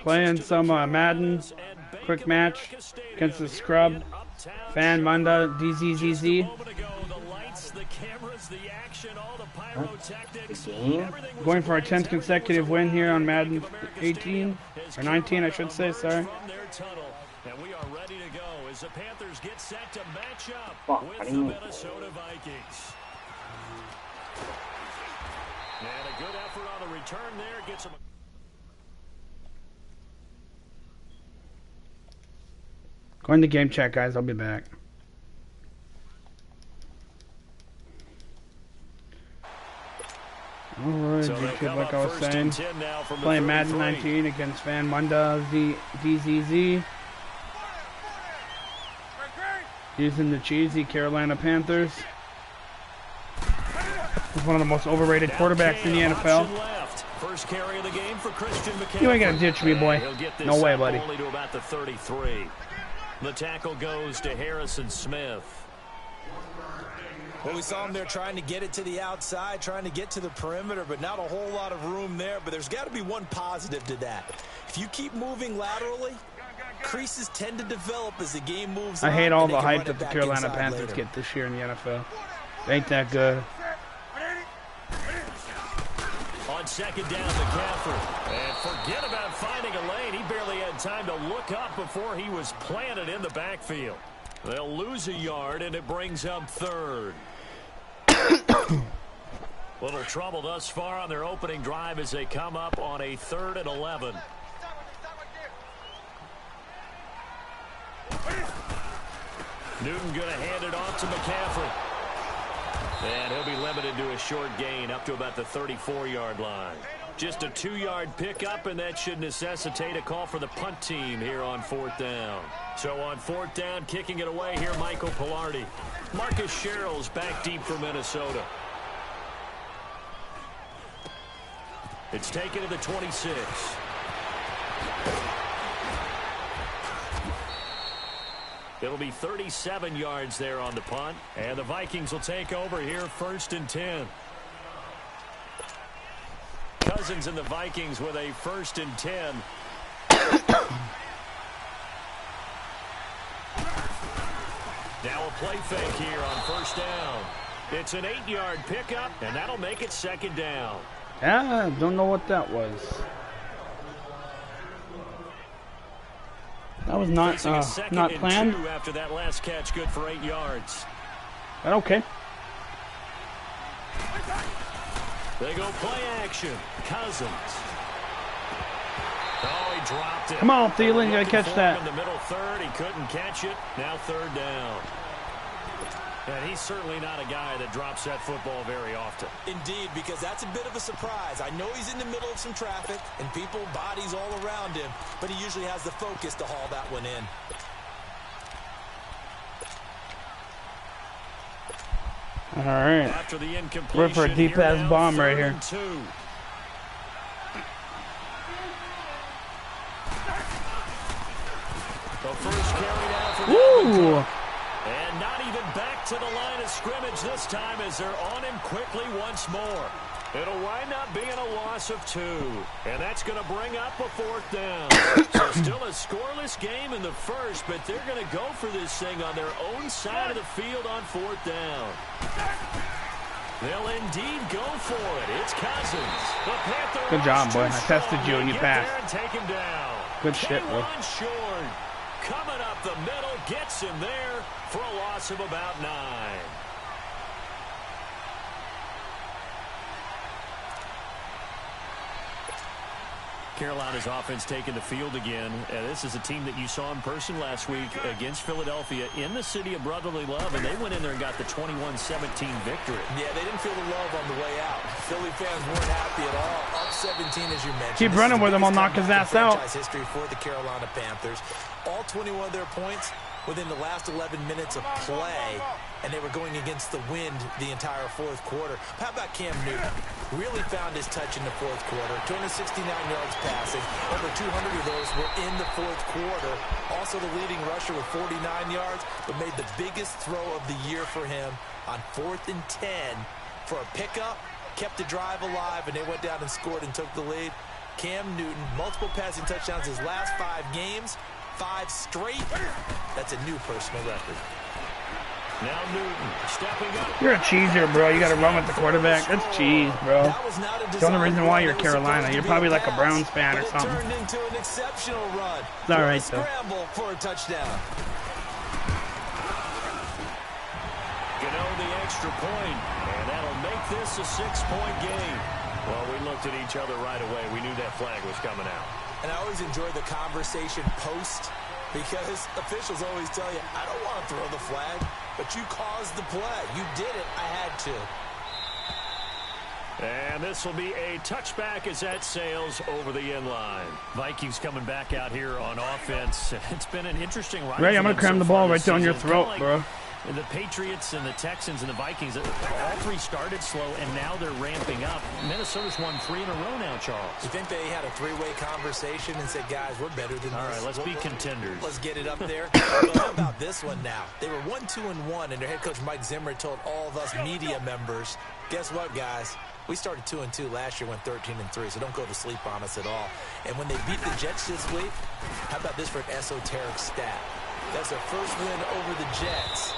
playing some Madden quick match against the scrub Fan Munda DZZZ. Going for our 10th consecutive win here on Madden 18 or 19, I should say. Sorry. And we are ready to go as the Panthers get set to match up with the Minnesota Vikings. And a good effort on the return there gets them. Going to game chat, guys. I'll be back. Alright, So YouTube, like I was saying, playing Madden 19 against Fan Munda DZZ. Using the cheesy Carolina Panthers. He's one of the most overrated quarterbacks in the NFL. First carry of the game for Christian McCaffrey. You ain't gonna ditch me, boy. No way, buddy. Only to about the 33. The tackle goes to Harrison Smith. Well, we saw him there trying to get it to the outside, trying to get to the perimeter, but not a whole lot of room there. But there's got to be one positive to that. If you keep moving laterally, creases tend to develop as the game moves on. I hate all the hype that the Carolina Panthers get this year in the NFL. They ain't that good. On second down, McCaffrey. And forget about finding a lane. He barely had time to look up before he was planted in the backfield. They'll lose a yard, and it brings up third. Little trouble thus far on their opening drive as they come up on a 3rd and 11. Newton going to hand it off to McCaffrey. And he'll be limited to a short gain up to about the 34-yard line. Just a 2-yard pickup, and that should necessitate a call for the punt team here on 4th down. So on 4th down, kicking it away here, Michael Pilardi. Marcus Sherrill's back deep for Minnesota. It's taken to the 26. It'll be 37 yards there on the punt. And the Vikings will take over here 1st and 10. Cousins and the Vikings with a 1st and 10. Now a play fake here on 1st down. It's an 8-yard pickup, and that'll make it 2nd down. Yeah, don't know what that was. That was not planned. After that last catch, good for 8 yards. Okay. They go play action. Cousins. Oh, he dropped it. Come on, Thielen, you gotta catch that. In the middle third, he couldn't catch it. Now 3rd down. And he's certainly not a guy that drops that football very often. Indeed, because that's a bit of a surprise. I know he's in the middle of some traffic and people, bodies all around him, but he usually has the focus to haul that one in. All right. After the we're for a deep-ass bomb right here. The first carry down for Woo! And not even back to the line of scrimmage this time as they're on him quickly once more. It'll wind up being a loss of 2. And that's going to bring up a 4th down. So still a scoreless game in the first, but they're going to go for this thing on their own side of the field on 4th down. They'll indeed go for it. It's Cousins. The Panthers. Good job, boy. I tested you and you passed. Take him down. Good shit, boy. Short. Coming up the middle, gets him there for a loss of about 9. Carolina's offense taking the field again. This is a team that you saw in person last week against Philadelphia in the city of brotherly love, and they went in there and got the 21-17 victory. Yeah, they didn't feel the love on the way out. Philly fans weren't happy at all. Up 17, as you mentioned. Keep running with him. I'll knock his ass out. History for the Carolina Panthers. All 21 of their points within the last 11 minutes of play, and they were going against the wind the entire 4th quarter. How about Cam Newton? Really found his touch in the 4th quarter. 269 yards passing. Over 200 of those were in the 4th quarter. Also the leading rusher with 49 yards, but made the biggest throw of the year for him on 4th and 10 for a pickup. Kept the drive alive, and they went down and scored and took the lead. Cam Newton, multiple passing touchdowns his last 5 games, 5 straight. That's a new personal record. Now Newton stepping up. You're a cheeser, bro. You got to run with the quarterback. That's cheese, bro. The only reason why you're Carolina. You're probably like a Browns fan or something. Turned into an exceptional run. It's all right, though. Scramble for a touchdown. The extra point, and that'll make this a 6-point game. Well, we looked at each other right away. We knew that flag was coming out. And I always enjoy the conversation post, because officials always tell you, I don't want to throw the flag, but you caused the play. You did it. I had to. And this will be a touchback as that sails over the end line. Vikings coming back out here on offense. It's been an interesting ride. Ray, I'm going to cram the ball right down your throat, bro. The Patriots and the Texans and the Vikings, all 3 started slow, and now they're ramping up. Minnesota's won 3 in a row now, Charles. You think they had a 3-way conversation and said, guys, we're better than this? All right, let's be contenders. Let's get it up there. Well, how about this one now? They were 1-2-1, and their head coach Mike Zimmer told all of us media members, guess what, guys? We started 2-2 last year, went 13-3, so don't go to sleep on us at all. And when they beat the Jets this week, how about this for an esoteric stat? That's their first win over the Jets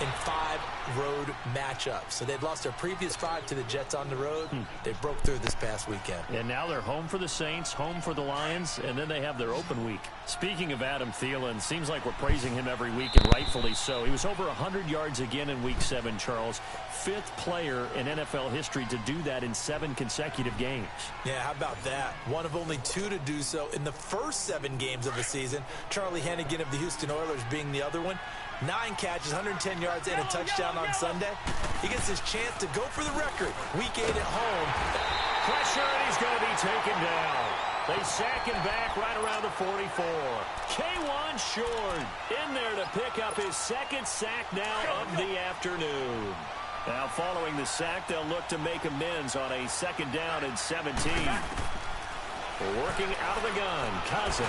in 5 road matchups. So they'd lost their previous 5 to the Jets on the road. They broke through this past weekend. And now they're home for the Saints, home for the Lions, and then they have their open week. Speaking of Adam Thielen, seems like we're praising him every week, and rightfully so. He was over 100 yards again in Week 7, Charles. 5th player in NFL history to do that in 7 consecutive games. Yeah, how about that? One of only 2 to do so in the first 7 games of the season. Charlie Hennigan of the Houston Oilers being the other one. 9 catches, 110 yards, and a touchdown on Sunday. He gets his chance to go for the record. Week 8 at home. Pressure, and he's going to be taken down. They sack him back right around the 44. K1 Short in there to pick up his 2nd sack now of the afternoon. Now following the sack, they'll look to make amends on a 2nd down and 17. Working out of the gun, Cousins.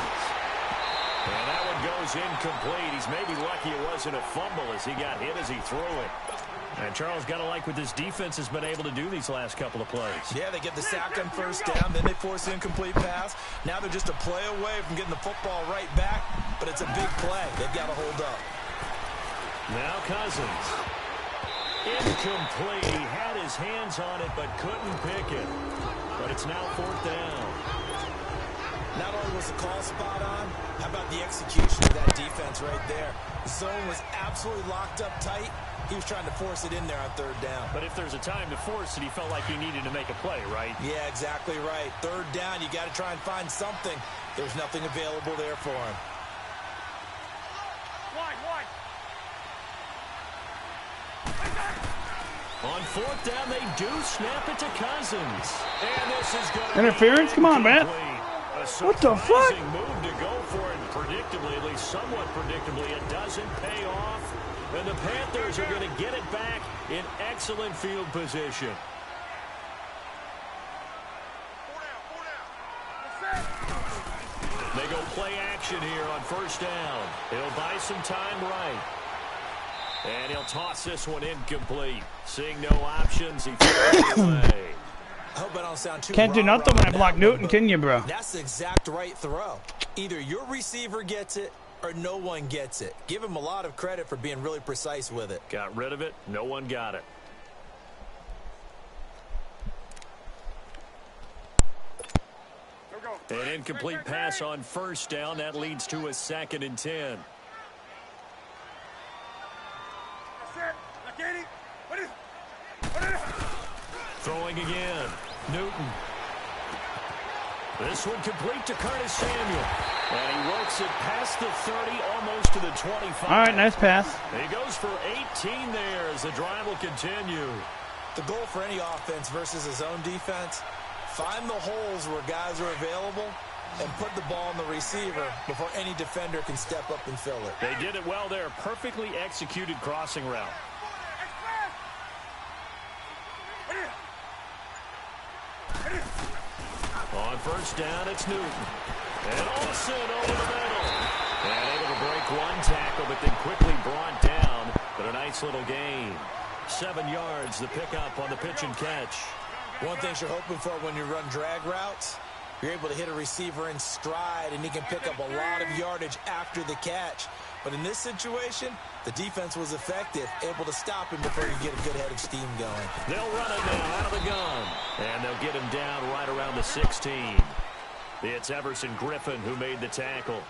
And that one goes incomplete. He's maybe lucky it wasn't a fumble as he got hit as he threw it. And Charles, got to like what this defense has been able to do these last couple of plays. Yeah, they get the sack on 1st down, then they force an incomplete pass. Now they're just a play away from getting the football right back, but it's a big play. They've got to hold up. Now Cousins. Incomplete. He had his hands on it but couldn't pick it. But it's now 4th down. Not only was the call spot on, how about the execution of that defense right there? The zone was absolutely locked up tight. He was trying to force it in there on 3rd down. But if there's a time to force it, he felt like he needed to make a play, right? Yeah, exactly right. 3rd down, you got to try and find something. There's nothing available there for him. On 4th down, they do snap it to Cousins. And this is going to interference? Come on, man. What the fuck? Move to go for it predictably, at least somewhat predictably. It doesn't pay off. And the Panthers are going to get it back in excellent field position. They go play action here on 1st down. He'll buy some time right. And he'll toss this one incomplete. Seeing no options, he throws it away. I hope I don't sound too Can't do nothing when I block Newton, can you, bro? That's the exact right throw. Either your receiver gets it or no one gets it. Give him a lot of credit for being really precise with it. Got rid of it. No one got it. An incomplete pass on 1st down. That leads to a 2nd and 10. Throwing again. Newton. This one complete to Curtis Samuel. And he works it past the 30, almost to the 25. All right, nice pass. He goes for 18 there as the drive will continue. The goal for any offense versus a zone defense, find the holes where guys are available and put the ball in the receiver before any defender can step up and fill it. They did it well there. Perfectly executed crossing route. On 1st down, it's Newton. And Olsen over the middle. And able to break one tackle, but then quickly brought down. But a nice little gain. 7 yards, the pickup on the pitch and catch. One thing you're hoping for when you run drag routes, You're able to hit a receiver in stride, and he can pick up a lot of yardage after the catch. But in this situation, the defense was effective, able to stop him before you get a good head of steam going. They'll run it now out of the gun, and they'll get him down right around the 16. It's Everson Griffin who made the tackle.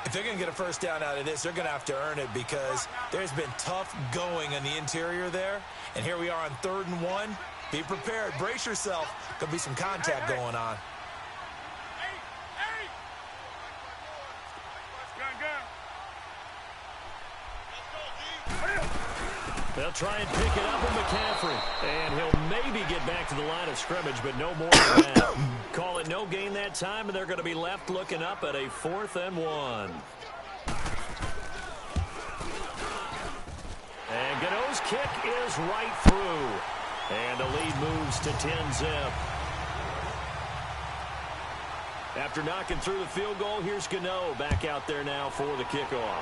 If they're going to get a first down out of this, they're going to have to earn it because there's been tough going on the interior there. And here we are on 3rd and 1. Be prepared. Brace yourself. Could be some contact going on. They'll try and pick it up with McCaffrey. And he'll maybe get back to the line of scrimmage, but no more than that. Call it no gain that time, and they're going to be left looking up at a 4th and 1. And Gano's kick is right through. And the lead moves to 10-zip. After knocking through the field goal, here's Gano back out there now for the kickoff.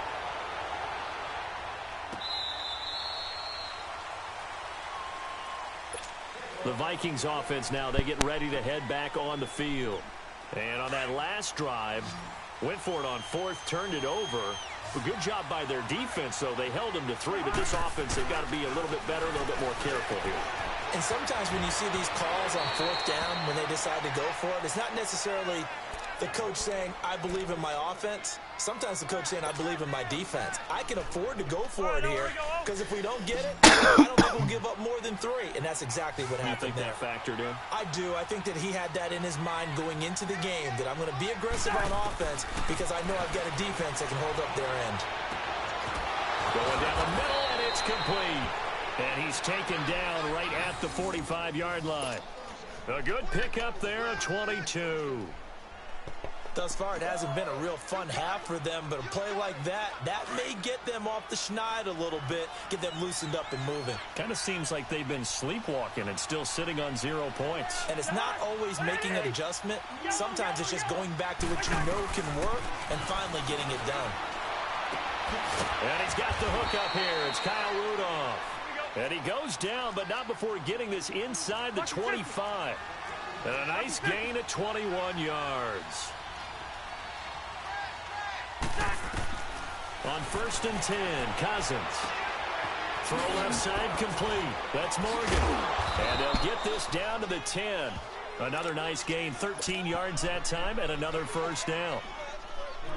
The Vikings offense now, they get ready to head back on the field. And on that last drive, went for it on 4th, turned it over. A good job by their defense, though. They held them to 3, but this offense, they've got to be a little bit better, a little bit more careful here. And sometimes when you see these calls on 4th down, when they decide to go for it, it's not necessarily the coach saying, I believe in my offense. Sometimes the coach saying, I believe in my defense. I can afford to go for it here because if we don't get it, I don't think we'll give up more than 3. And that's exactly what happened there. You think that factored in? I do. I think that he had that in his mind going into the game, that I'm going to be aggressive on offense because I know I've got a defense that can hold up their end. Going down the middle, and it's complete. And he's taken down right at the 45-yard line. A good pickup there, a 22. Thus far, it hasn't been a real fun half for them, but a play like that may get them off the schneid a little bit, get them loosened up and moving. Kind of seems like they've been sleepwalking and still sitting on 0 points. And it's not always making an adjustment. Sometimes it's just going back to what you know can work and finally getting it done. And he's got the hook up here. It's Kyle Rudolph. And he goes down, but not before getting this inside the 25. And a nice gain at 21 yards. On 1st and 10, Cousins. Throw left side complete. That's Morgan. And they'll get this down to the 10. Another nice gain, 13 yards that time, and another first down.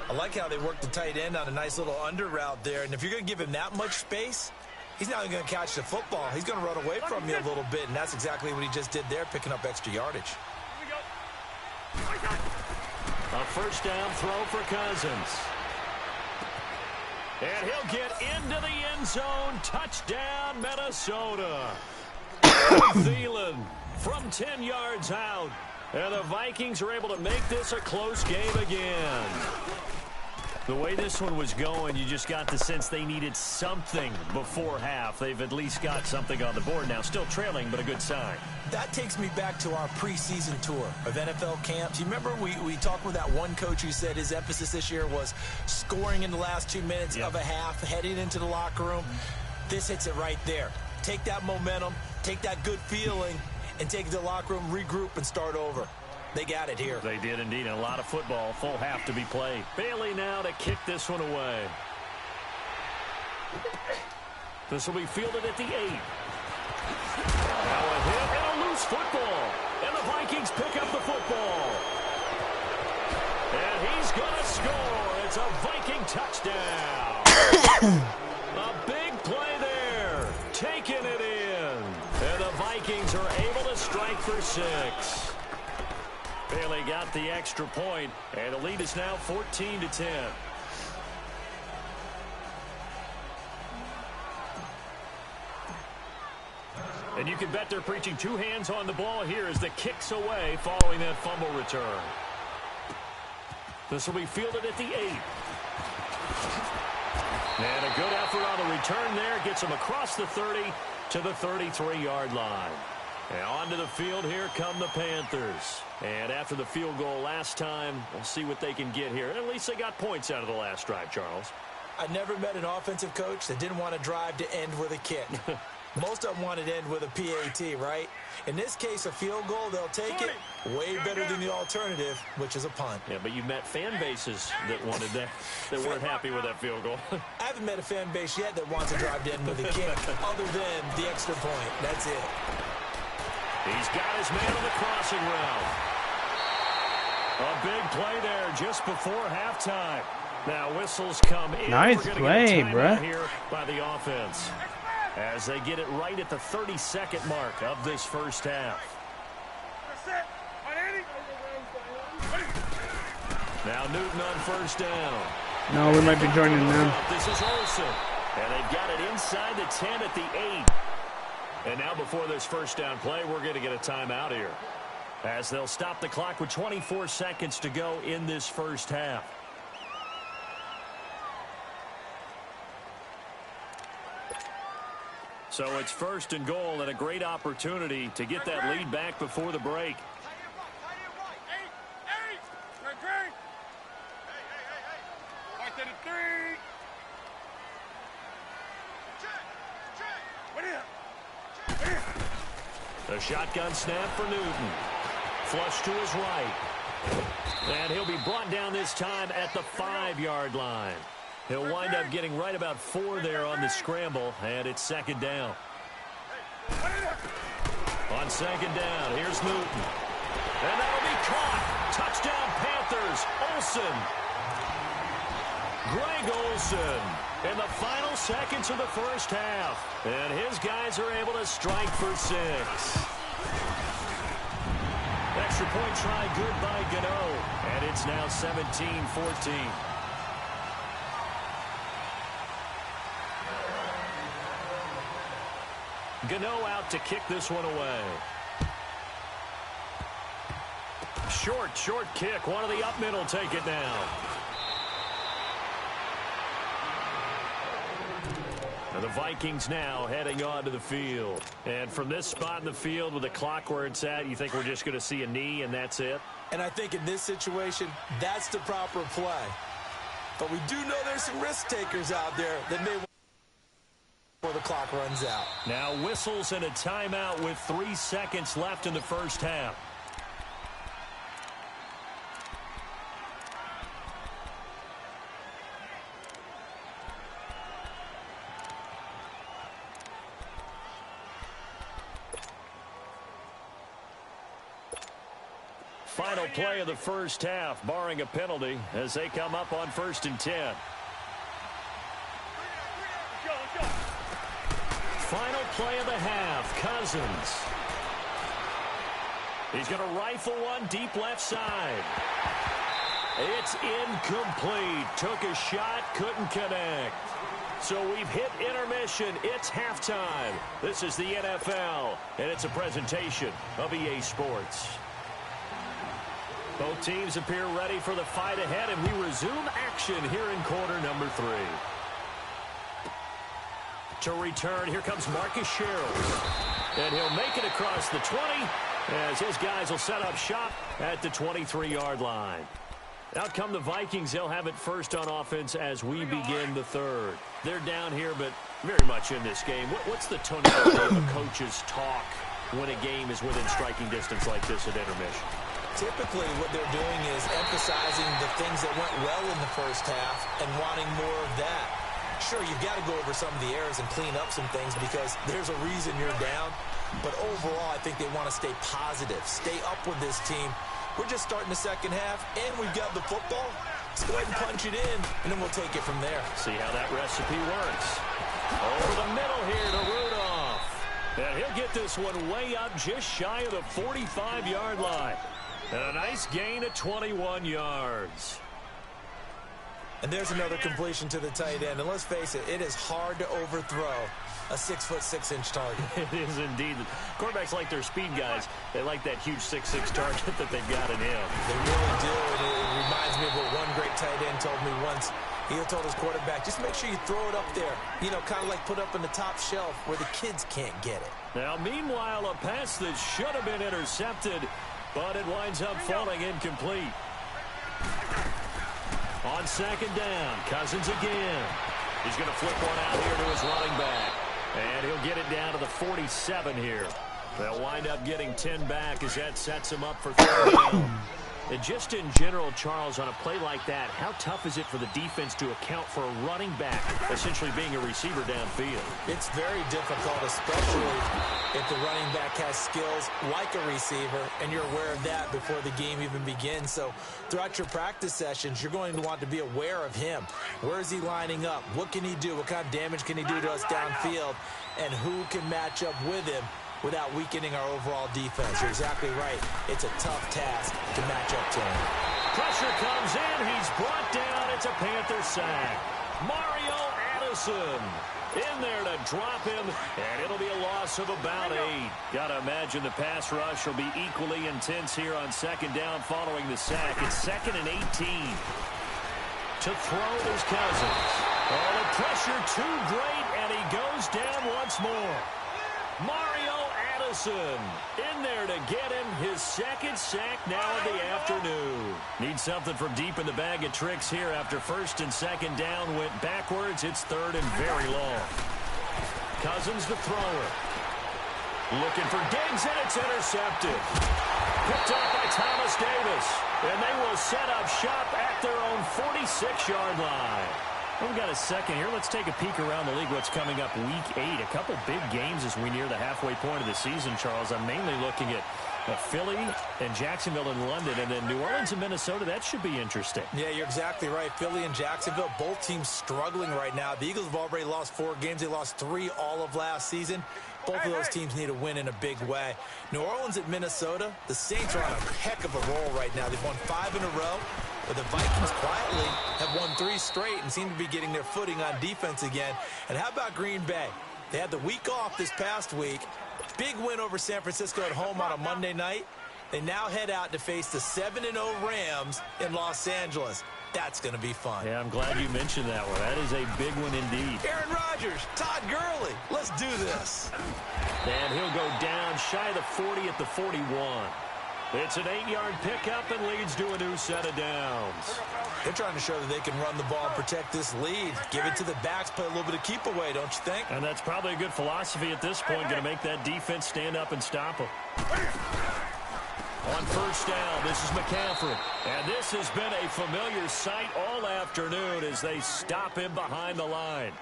I like how they worked the tight end on a nice little under route there. And if you're going to give him that much space, he's not going to catch the football. He's going to run away from you a little bit, and that's exactly what he just did there, picking up extra yardage. A first down throw for Cousins. And he'll get into the end zone. Touchdown, Minnesota. Thielen from 10 yards out. And the Vikings are able to make this a close game again. The way this one was going, you just got the sense they needed something before half. They've at least got something on the board now. Still trailing, but a good sign. That takes me back to our preseason tour of NFL camps. You remember we talked with that one coach who said his emphasis this year was scoring in the last 2 minutes of a half, heading into the locker room. This hits it right there. Take that momentum, take that good feeling, and take it to the locker room, regroup, and start over. They got it here. They did indeed, and a lot of football. Full half to be played. Bailey now to kick this one away. This will be fielded at the 8. Now a hit and a loose football. And the Vikings pick up the football. And he's going to score. It's a Viking touchdown. A big play there. Taking it in. And the Vikings are able to strike for 6. Bailey got the extra point, and the lead is now 14-10. And you can bet they're preaching 2 hands on the ball here as the kick's away following that fumble return. This will be fielded at the 8. And a good effort on the return there. Gets him across the 30 to the 33-yard line. And onto the field, here come the Panthers. And after the field goal last time, we'll see what they can get here. And at least they got points out of the last drive, Charles. I never met an offensive coach that didn't want to drive to end with a kick. Most of them want it end with a PAT, right? In this case, a field goal, they'll take it. Way better than the alternative, which is a punt. Yeah, but you've met fan bases that wanted that, that weren't happy with that field goal. I haven't met a fan base yet that wants to drive to end with a kick, other than the extra point. That's it. He's got his man on the crossing route. A big play there just before halftime. Now whistles come in. Nice play, bruh. Here by the offense as they get it right at the 32nd mark of this first half. Now Newton on first down. No, we might be joining them. This is Olsen, and they've got it inside the 10 at the 8. And now before this first down play, we're going to get a timeout here, as they'll stop the clock with 24 seconds to go in this first half. So it's first and goal, and a great opportunity to get that lead back before the break. The shotgun snap for Newton. Flush to his right. And he'll be brought down this time at the 5-yard line. He'll wind up getting right about 4 there on the scramble, and it's second down. On second down, here's Newton. And that'll be caught. Touchdown Panthers. Olsen. Greg Olsen in the final seconds of the first half. And his guys are able to strike for 6. Extra point try good by Gano. And it's now 17-14. Gano out to kick this one away. Short kick. One of the up middle take it now. And the Vikings now heading onto the field. And from this spot in the field with the clock where it's at, you think we're just going to see a knee and that's it? And I think in this situation, that's the proper play. But we do know there's some risk takers out there that may before the clock runs out. Now whistles and a timeout with 3 seconds left in the first half. Final play of the first half, barring a penalty, as they come up on 1st and 10. Final play of the half, Cousins. He's going to rifle one deep left side. It's incomplete. Took a shot, couldn't connect. So we've hit intermission. It's halftime. This is the NFL, and it's a presentation of EA Sports. Both teams appear ready for the fight ahead, and we resume action here in quarter number 3. To return, here comes Marcus Sherrills. And he'll make it across the 20 as his guys will set up shop at the 23-yard line. Out come the Vikings. They'll have it first on offense as we begin the third. They're down here, but very much in this game. What's the tonality of a coach's talk when a game is within striking distance like this at intermission? Typically, what they're doing is emphasizing the things that went well in the first half and wanting more of that. Sure, you've got to go over some of the errors and clean up some things because there's a reason you're down. But overall, I think they want to stay positive, stay up with this team. We're just starting the second half, and we've got the football. Let's go ahead and punch it in, and then we'll take it from there. See how that recipe works. Over the middle here to Rudolph. And he'll get this one way up just shy of the 45-yard line. And a nice gain of 21 yards. And there's another completion to the tight end. And let's face it, it is hard to overthrow a 6'6" target. It is indeed. Quarterbacks like their speed guys. They like that huge 6'6" target that they've got in him. They really do. And it reminds me of what one great tight end told me once. He told his quarterback, just make sure you throw it up there. You know, kind of like put up in the top shelf where the kids can't get it. Now, meanwhile, a pass that should have been intercepted, but it winds up falling incomplete. On second down, Cousins again. He's going to flip one out here to his running back. And he'll get it down to the 47 here. They'll wind up getting 10 back as that sets him up for third down. And just in general, Charles, on a play like that, how tough is it for the defense to account for a running back essentially being a receiver downfield? It's very difficult, especially if the running back has skills like a receiver, and you're aware of that before the game even begins. So throughout your practice sessions, you're going to want to be aware of him. Where is he lining up? What can he do? What kind of damage can he do to us downfield? And who can match up with him without weakening our overall defense? You're exactly right. It's a tough task to match up to him. Pressure comes in. He's brought down. It's a Panther sack. Mario Addison in there to drop him, and it'll be a loss of about 8. Got to imagine the pass rush will be equally intense here on second down following the sack. It's 2nd and 18. To throw is Cousins. Oh, the pressure too great, and he goes down once more. Mario Addison in there to get him his 2nd sack now of the afternoon. Needs something from deep in the bag of tricks here after 1st and 2nd down went backwards. It's 3rd and very long. Cousins the thrower. Looking for Diggs, and it's intercepted. Picked up by Thomas Davis. And they will set up shop at their own 46-yard line. Well, we've got a second here. Let's take a peek around the league. What's coming up week 8? A couple big games as we near the halfway point of the season, Charles. I'm mainly looking at Philly and Jacksonville and London, and then New Orleans and Minnesota. That should be interesting. Yeah, you're exactly right. Philly and Jacksonville, both teams struggling right now. The Eagles have already lost 4 games. They lost 3 all of last season. Both of those teams need a win in a big way. New Orleans at Minnesota, the Saints are on a heck of a roll right now. They've won 5 in a row. But the Vikings quietly have won 3 straight and seem to be getting their footing on defense again. And how about Green Bay? They had the week off this past week. Big win over San Francisco at home on a Monday night. They now head out to face the 7-0 Rams in Los Angeles. That's going to be fun. Yeah, I'm glad you mentioned that one. That is a big one indeed. Aaron Rodgers, Todd Gurley, let's do this. And he'll go down shy of the 40 at the 41. It's an 8-yard pickup and leads to a new set of downs. They're trying to show that they can run the ball and protect this lead. Give it to the backs, play a little bit of keep away, don't you think? And that's probably a good philosophy at this point, going to make that defense stand up and stop them. On first down, this is McCaffrey. And this has been a familiar sight all afternoon as they stop him behind the line.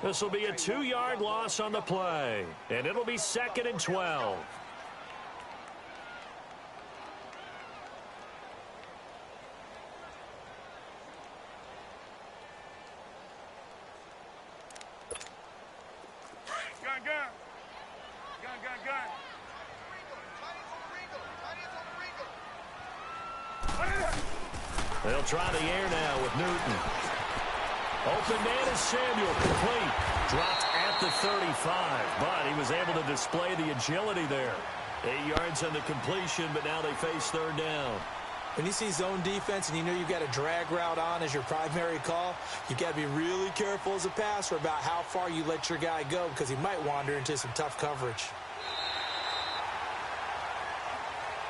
This will be a 2-yard loss on the play. And it'll be 2nd and 12. They'll try the air now with Newton. Open man is Samuel, complete. Dropped at the 35, but he was able to display the agility there. 8 yards on the completion, but now they face 3rd down. When you see zone defense and you know you've got a drag route on as your primary call, you've got to be really careful as a passer about how far you let your guy go because he might wander into some tough coverage.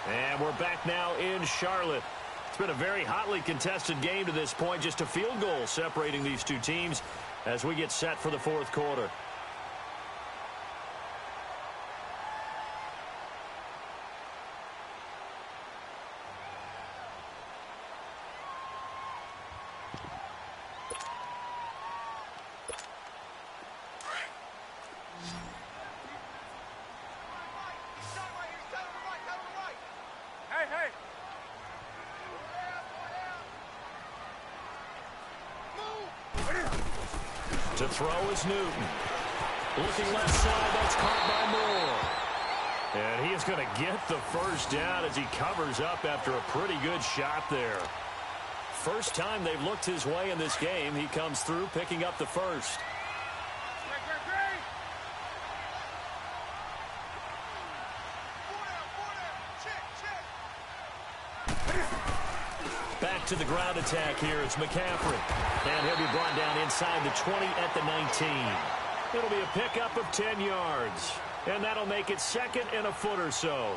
And we're back now in Charlotte. It's been a very hotly contested game to this point. Just a field goal separating these two teams as we get set for the 4th quarter. To throw is Newton. Looking left side, that's caught by Moore. And he is going to get the first down as he covers up after a pretty good shot there. First time they've looked his way in this game. He comes through picking up the first. Back to the ground attack here. It's McCaffrey. And he'll be brought down inside the 20 at the 19. It'll be a pickup of 10 yards. And that'll make it 2nd and a foot or so.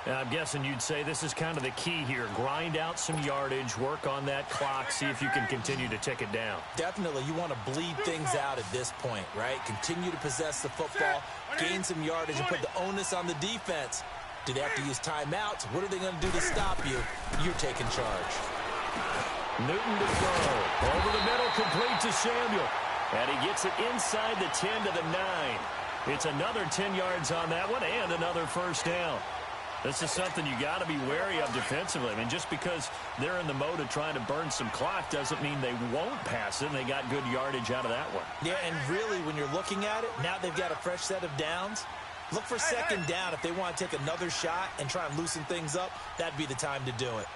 I'm guessing you'd say this is kind of the key here. Grind out some yardage, work on that clock, see if you can continue to tick it down. Definitely. You want to bleed things out at this point, right? Continue to possess the football, gain some yardage, and put the onus on the defense. Do they have to use timeouts? What are they going to do to stop you? You're taking charge. Newton to throw. Over the middle, complete to Samuel. And he gets it inside the 10 to the 9. It's another 10 yards on that one and another first down. This is something you got to be wary of defensively. I mean, just because they're in the mode of trying to burn some clock doesn't mean they won't pass it, and they got good yardage out of that one. Yeah, and really, when you're looking at it, now they've got a fresh set of downs. Look for second down. If they want to take another shot and try and loosen things up, that'd be the time to do it.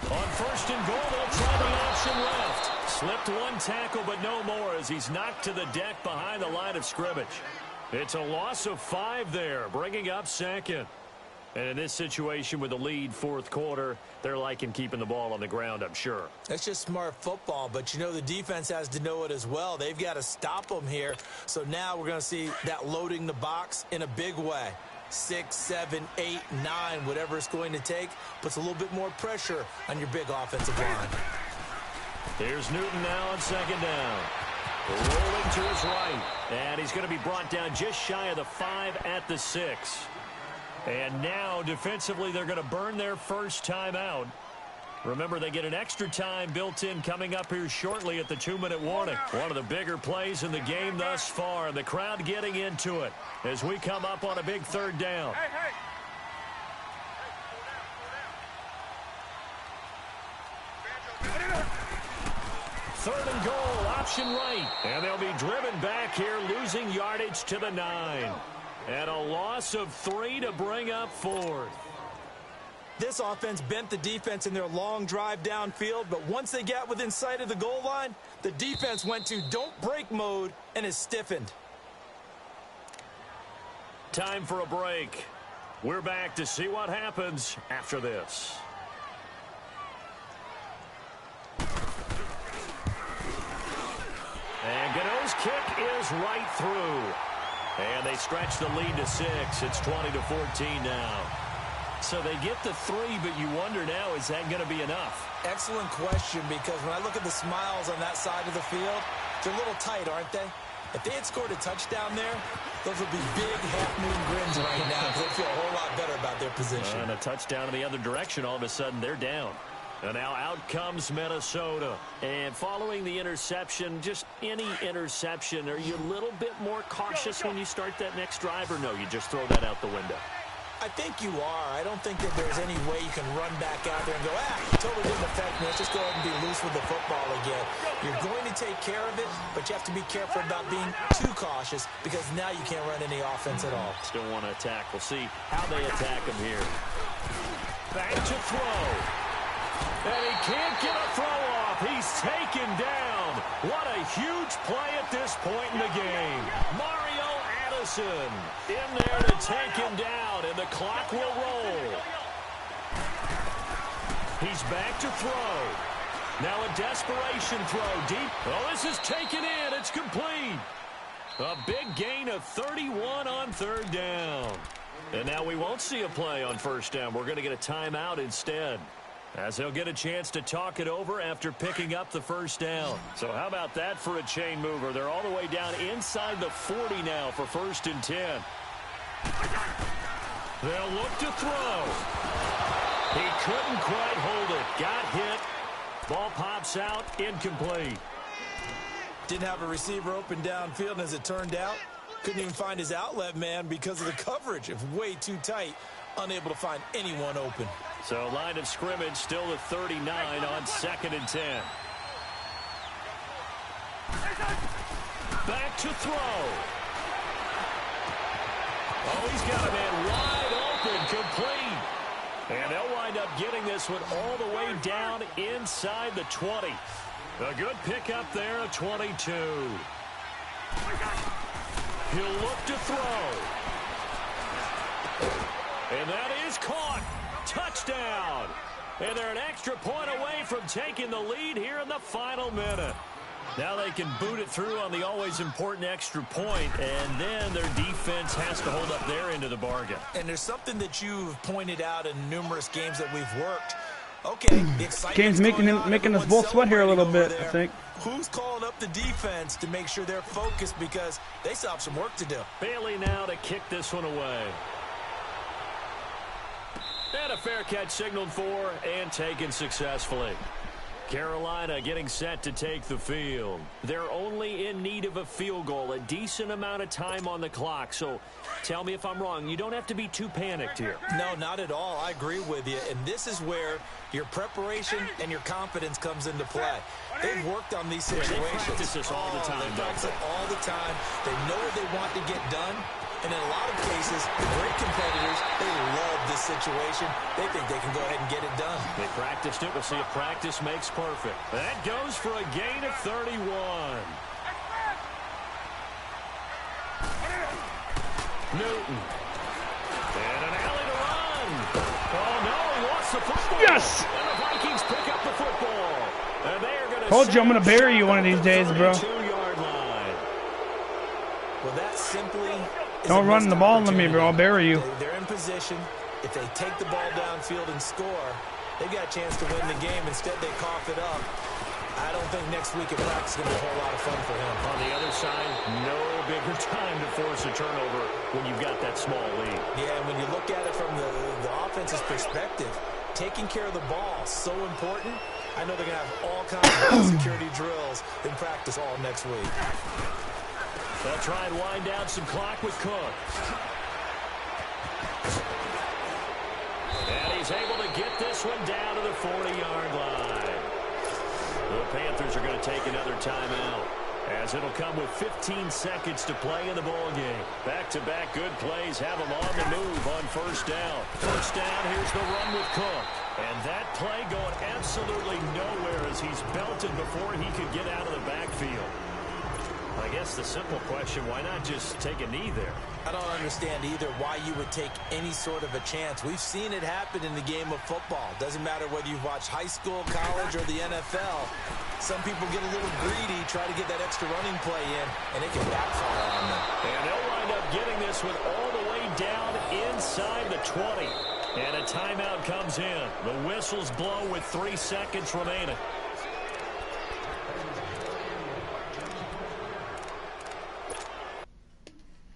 On first and goal, they'll try the option left. Slipped one tackle, but no more as he's knocked to the deck behind the line of scrimmage. It's a loss of 5 there, bringing up second. And in this situation with the lead fourth quarter, they're liking keeping the ball on the ground, I'm sure. That's just smart football, but you know the defense has to know it as well. They've got to stop them here. So now we're going to see that loading the box in a big way. 6, 7, 8, 9, whatever it's going to take, puts a little bit more pressure on your big offensive line. Here's Newton now on second down. Rolling to his right. And he's going to be brought down just shy of the 5 at the 6. And now, defensively, they're going to burn their first time out. Remember, they get an extra time built in coming up here shortly at the 2-minute warning. One of the bigger plays in the game thus far. And the crowd getting into it as we come up on a big third down. Third and goal, option right. And they'll be driven back here, losing yardage to the 9. And a loss of 3 to bring up fourth. This offense bent the defense in their long drive downfield, but once they got within sight of the goal line, the defense went to don't break mode and is stiffened. Time for a break. We're back to see what happens after this. And Gano's kick is right through. And they stretch the lead to 6. It's 20-14 now. So they get the 3, but you wonder now, is that going to be enough? Excellent question, because when I look at the smiles on that side of the field, they're a little tight, aren't they? If they had scored a touchdown there, those would be big half-moon grins right now because they feel a whole lot better about their position. And a touchdown in the other direction, all of a sudden they're down. And now out comes Minnesota. And following the interception, just any interception, are you a little bit more cautious when you start that next drive, or no, you just throw that out the window? I think you are. I don't think that there's any way you can run back out there and go, totally didn't affect me. Let's just go ahead and be loose with the football again. You're going to take care of it, but you have to be careful about being too cautious because now you can't run any offense at all. Still want to attack. We'll see how they attack him here. Back to throw. And he can't get a throw off. He's taken down. What a huge play at this point in the game. Mario Addison in there to take him down, and the clock will roll. He's back to throw. Now a desperation throw deep. Oh, this is taken in. It's complete. A big gain of 31 on third down. And now we won't see a play on first down. We're going to get a timeout instead, as he'll get a chance to talk it over after picking up the first down. So how about that for a chain mover? They're all the way down inside the 40 now for first and 10. They'll look to throw. He couldn't quite hold it. Got hit. Ball pops out. Incomplete. Didn't have a receiver open downfield, and as it turned out, couldn't even find his outlet man because of the coverage. It was way too tight. Unable to find anyone open. So line of scrimmage still at 39 on second and 10. Back to throw. Oh, he's got a man wide open, complete. And they'll wind up getting this one all the way down inside the 20. A good pickup there at 22. He'll look to throw. And that is caught. Touchdown. And they're an extra point away from taking the lead here in the final minute. Now they can boot it through on the always important extra point, and then their defense has to hold up their end of the bargain. And there's something that you've pointed out in numerous games that we've worked. Okay, the Game's making us both sweat here a little bit, I think. Who's calling up the defense to make sure they're focused because they still have some work to do? Bailey now to kick this one away. And a fair catch signaled for and taken successfully. Carolina getting set to take the field. They're only in need of a field goal, a decent amount of time on the clock. So tell me if I'm wrong. You don't have to be too panicked here. No, not at all. I agree with you. And this is where your preparation and your confidence comes into play. They've worked on these situations. Yeah, they practice this all the time. They practice it all the time. They know what they want to get done. And in a lot of cases, the great competitors, they love this situation. They think they can go ahead and get it done. They practiced it. We'll see if practice makes perfect. That goes for a gain of 31. Newton. And an alley to run. Oh, no, he lost the football. Yes! And the Vikings pick up the football. And they are going to Told you I'm going to bury you one of these days, bro. Yard line. Well, that simply... Don't run the ball to me, bro. I'll bury you. They're in position. If they take the ball downfield and score, they've got a chance to win the game. Instead, they cough it up. I don't think next week at practice is going to be a whole lot of fun for him. On the other side, no bigger time to force a turnover when you've got that small lead. Yeah, and when you look at it from the offense's perspective, taking care of the ball is so important. I know they're going to have all kinds of security drills in practice all next week. They'll try and wind down some clock with Cook. And he's able to get this one down to the 40-yard line. The Panthers are going to take another timeout, as it'll come with 15 seconds to play in the ballgame. Back-to-back good plays have them on the move on first down. First down, here's the run with Cook. And that play going absolutely nowhere as he's belted before he could get out of the backfield. I guess the simple question, why not just take a knee there? I don't understand either why you would take any sort of a chance. We've seen it happen in the game of football. Doesn't matter whether you've watched high school, college, or the NFL. Some people get a little greedy, try to get that extra running play in, and it can backfire on them. And they'll wind up getting this one all the way down inside the 20. And a timeout comes in. The whistles blow with 3 seconds remaining.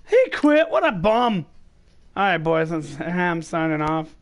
He quit. What a bum. All right, boys. I'm signing off.